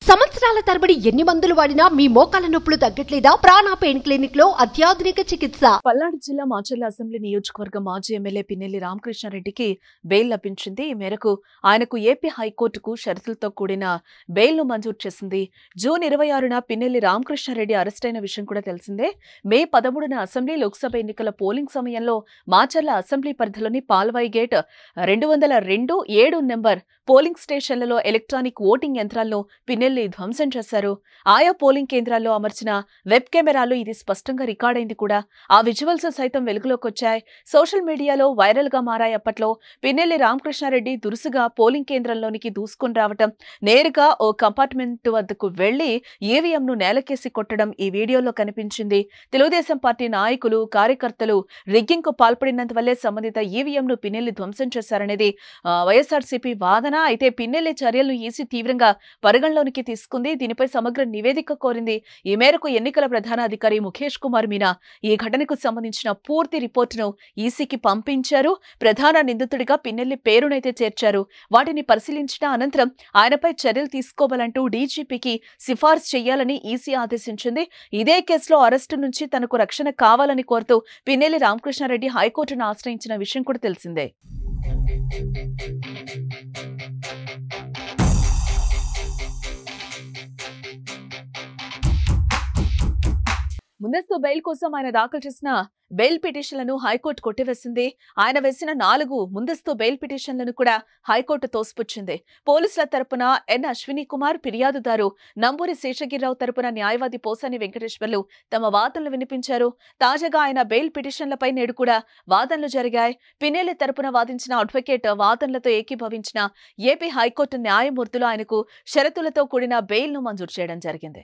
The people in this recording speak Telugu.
సంవత్సరాల తరబడి ఎన్ని మందులు వాడినా మీ మోకాల నొప్పులు తగ్గట్లేదా? ప్రాణ పెయిన్ క్లినిక్ లో అత్యాధునిక చికిత్స. పల్నాడు జిల్లా మాచర్ల అసెంబ్లీ నియోజకవర్గ మాజీ ఎమ్మెల్యే పిన్నెల్లి రామకృష్ణారెడ్డికి బెయిల్ లభించింది. ఈ మేరకు ఆయనకు ఏపీ హైకోర్టుకు షరతులతో కూడిన బెయిల్ను మంజూరు చేసింది. జూన్ 26న పిన్నెల్లి రామకృష్ణారెడ్డి అరెస్ట్ అయిన విషయం కూడా తెలిసిందే. మే 13న అసెంబ్లీ లోక్సభ ఎన్నికల పోలింగ్ సమయంలో మాచర్ల అసెంబ్లీ పరిధిలోని పాల్వాయి గేట్ 202-7 నెంబర్ పోలింగ్ స్టేషన్లలో ఎలక్ట్రానిక్ ఓటింగ్ యంత్రాలను పిన్నెల్లి ధ్వంసం చేశారు. ఆయా పోలింగ్ కేంద్రాల్లో అమర్చిన వెబ్ కెమెరాలు ఇది స్పష్టంగా రికార్డైంది కూడా. ఆ విజువల్స్ సైతం వెలుగులోకి వచ్చాయి. సోషల్ మీడియాలో వైరల్ గా మారాయి. అప్పట్లో పిన్నెల్లి రామకృష్ణారెడ్డి దురుసుగా పోలింగ్ కేంద్రంలోనికి దూసుకుని రావటం, నేరుగా ఓ కంపార్ట్మెంట్ వద్దకు వెళ్లి ఈవీఎంను నేలకేసి కొట్టడం ఈ వీడియోలో కనిపించింది. తెలుగుదేశం పార్టీ నాయకులు, కార్యకర్తలు రిగ్గింగ్ కు పాల్పడినందువల్లే సంబంధిత ఈవీఎంను పిన్నెల్లి ధ్వంసం చేశారనేది వైఎస్ఆర్సీపీ వాదన. అయితే పిన్నెల్లి చర్యలను ఈసీ తీవ్రంగా పరిగణలోనికి తీసుకుంది. దీనిపై సమగ్ర నివేదిక కోరింది. ఈ మేరకు ఎన్నికల ప్రధాన అధికారి ముఖేష్ కుమార్ మీనా ఈ ఘటనకు సంబంధించిన పూర్తి రిపోర్టును ఈసీకి పంపించారు. ప్రధాన నిందితుడిగా పిన్నెల్లి పేరునైతే చేర్చారు. వాటిని పరిశీలించిన అనంతరం ఆయనపై చర్యలు తీసుకోవాలంటూ డీజీపీకి సిఫార్సు చేయాలని ఈసీ ఆదేశించింది. ఇదే కేసులో అరెస్టు నుంచి తనకు రక్షణ కావాలని కోరుతూ పిన్నెల్లి రామకృష్ణారెడ్డి హైకోర్టును ఆశ్రయించిన విషయం కూడా తెలిసిందే. ముందస్తు బెయిల్ కోసం ఆయన దాఖలు చేసిన బెయిల్ పిటిషన్లను హైకోర్టు కొట్టివేసింది. ఆయన వేసిన 4 ముందస్తు బెయిల్ పిటిషన్లను కూడా హైకోర్టు తోసిపుచ్చింది. పోలీసుల తరపున ఎన్ అశ్విని కుమార్, ఫిర్యాదుదారు నంబూరి శేషగిరిరావు తరపున న్యాయవాది పోసాని వెంకటేశ్వర్లు తమ వాదనలు వినిపించారు. తాజాగా ఆయన బెయిల్ పిటిషన్లపై నేడు కూడా వాదనలు జరిగాయి. పిన్నెల్లి తరపున వాదించిన అడ్వకేట్ వాదనలతో ఏకీభవించిన ఏపీ హైకోర్టు న్యాయమూర్తులు ఆయనకు షరతులతో కూడిన బెయిల్ను మంజూరు చేయడం జరిగింది.